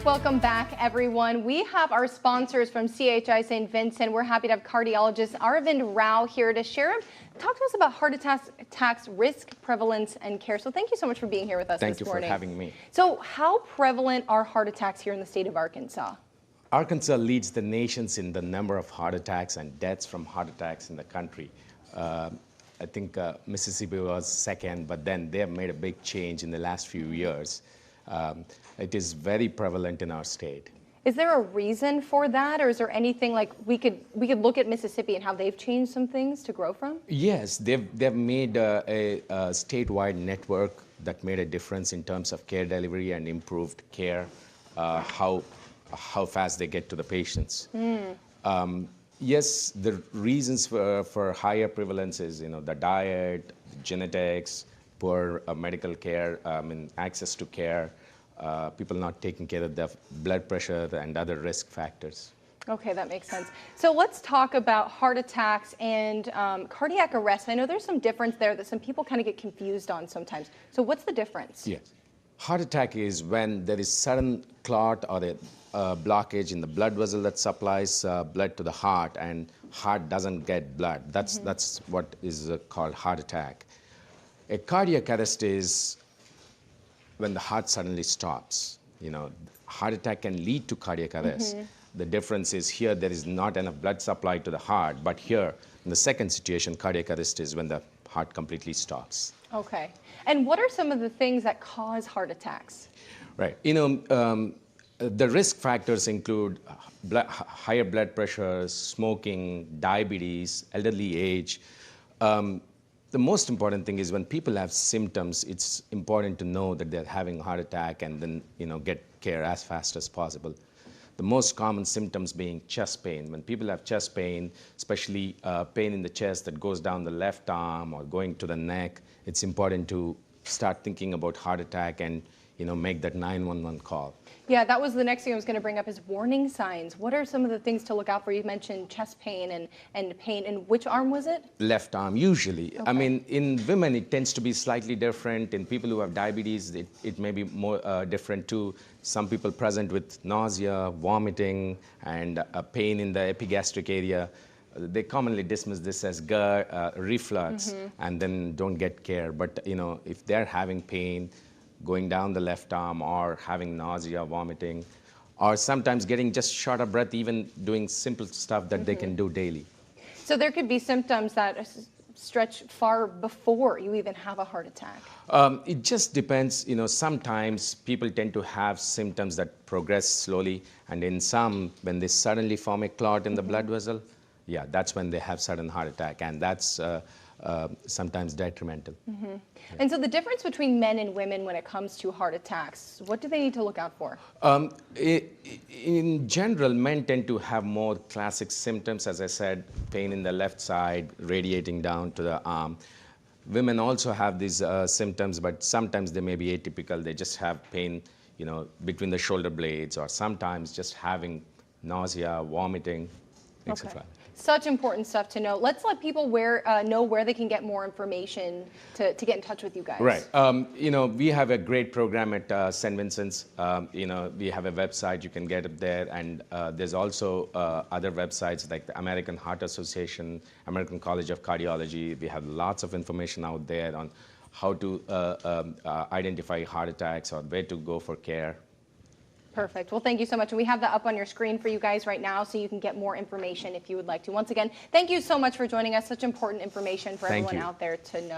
Welcome back, everyone. We have our sponsors from CHI St. Vincent. We're happy to have cardiologist Aravind Rao here to talk to us about heart attacks, risk, prevalence, and care. So thank you so much for being here with us this morning. Thank you for having me. So how prevalent are heart attacks here in the state of Arkansas? Arkansas leads the nations in the number of heart attacks and deaths from heart attacks in the country. I think Mississippi was second, but then they have made a big change in the last few years. It is very prevalent in our state. Is there a reason for that, or is there anything like we could look at Mississippi and how they've changed some things to grow from? Yes, they've made a statewide network that made a difference in terms of care delivery and improved care, how fast they get to the patients. Yes, the reasons for higher prevalence is the diet, the genetics, poor medical care, access to care. People not taking care of their blood pressure and other risk factors. Okay, that makes sense. So let's talk about heart attacks and cardiac arrest. I know there's some difference there that some people kind of get confused on sometimes. So what's the difference? Yes. Heart attack is when there is sudden clot or a blockage in the blood vessel that supplies blood to the heart, and heart doesn't get blood. That's what is called heart attack. A cardiac arrest is when the heart suddenly stops. Heart attack can lead to cardiac arrest. The difference is here there is not enough blood supply to the heart, but here in the second situation, cardiac arrest is when the heart completely stops. Okay. And what are some of the things that cause heart attacks? Right. The risk factors include higher blood pressure, smoking, diabetes, elderly age. The most important thing is when people have symptoms, it's important to know that they're having a heart attack and then get care as fast as possible. The most common symptoms being chest pain. When people have chest pain, especially pain in the chest that goes down the left arm or going to the neck, it's important to start thinking about heart attack and make that 911 call. Yeah, that was the next thing I was going to bring up is warning signs. What are some of the things to look out for? You mentioned chest pain and pain. And which arm was it? Left arm, usually. Okay. In women, it tends to be slightly different. In people who have diabetes, it may be more different too. Some people present with nausea, vomiting, and pain in the epigastric area. They commonly dismiss this as reflux and then don't get care. But if they're having pain, going down the left arm, or having nausea, vomiting, or sometimes getting just short of breath, even doing simple stuff that they can do daily. So there could be symptoms that stretch far before you even have a heart attack. It just depends. Sometimes people tend to have symptoms that progress slowly, and in some, when they suddenly form a clot in the blood vessel, yeah, that's when they have sudden heart attack, and that's sometimes detrimental. Yeah. And so the difference between men and women when it comes to heart attacks, what do they need to look out for? In general, men tend to have more classic symptoms, as I said, pain in the left side, radiating down to the arm. Women also have these symptoms, but sometimes they may be atypical. They just have pain, between the shoulder blades, or sometimes just having nausea, vomiting, etc. Okay. Such important stuff to know. Let's let people know where they can get more information to get in touch with you guys. Right. We have a great program at St. Vincent's. We have a website. You can get it there. And there's also other websites like the American Heart Association, American College of Cardiology. We have lots of information out there on how to identify heart attacks or where to go for care. Perfect. Well, thank you so much. And we have that up on your screen for you guys right now, so you can get more information if you would like to. Once again, thank you so much for joining us. Such important information for everyone out there to know.